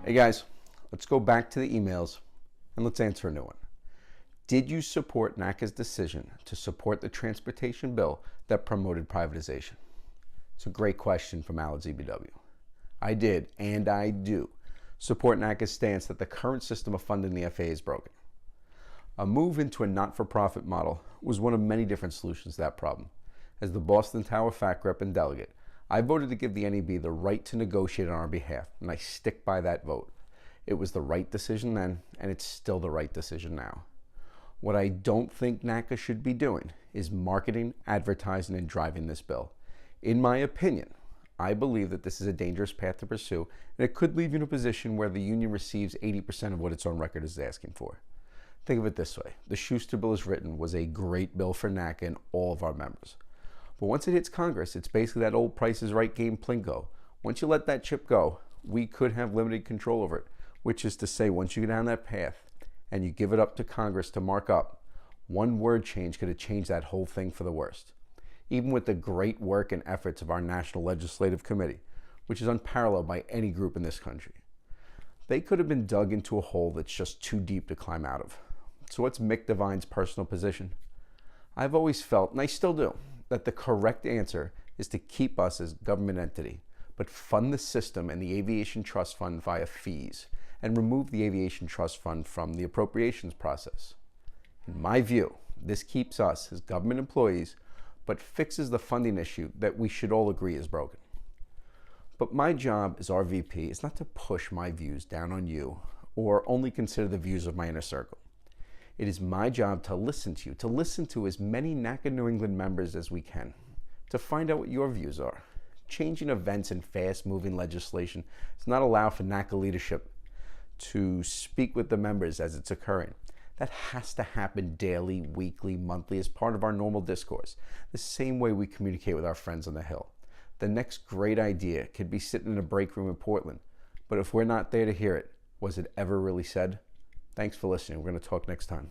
Hey guys, let's go back to the emails and let's answer a new one. Did you support NATCA's decision to support the transportation bill that promoted privatization? It's a great question from Alex EBW. I did, and I do, support NATCA's stance that the current system of funding the FAA is broken. A move into a not-for-profit model was one of many different solutions to that problem. As the Boston Tower FAC rep and delegate, I voted to give the NEB the right to negotiate on our behalf, and I stick by that vote. It was the right decision then, and it's still the right decision now. What I don't think NATCA should be doing is marketing, advertising, and driving this bill. In my opinion, I believe that this is a dangerous path to pursue, and it could leave you in a position where the union receives 80% of what its own record is asking for. Think of it this way. The Schuster Bill as written was a great bill for NATCA and all of our members. But once it hits Congress, it's basically that old Price is Right game plinko. Once you let that chip go, we could have limited control over it, which is to say, once you get down that path and you give it up to Congress to mark up, one word change could have changed that whole thing for the worst. Even with the great work and efforts of our National Legislative Committee, which is unparalleled by any group in this country. They could have been dug into a hole that's just too deep to climb out of. So what's Mick Devine's personal position? I've always felt, and I still do, that the correct answer is to keep us as a government entity, but fund the system and the Aviation Trust Fund via fees, and remove the Aviation Trust Fund from the appropriations process. In my view, this keeps us as government employees, but fixes the funding issue that we should all agree is broken. But my job as RVP is not to push my views down on you, or only consider the views of my inner circle. It is my job to listen to you, to listen to as many NATCA New England members as we can, to find out what your views are. Changing events and fast-moving legislation does not allow for NATCA leadership to speak with the members as it's occurring. That has to happen daily, weekly, monthly as part of our normal discourse, the same way we communicate with our friends on the Hill. The next great idea could be sitting in a break room in Portland, but if we're not there to hear it, was it ever really said? Thanks for listening. We're going to talk next time.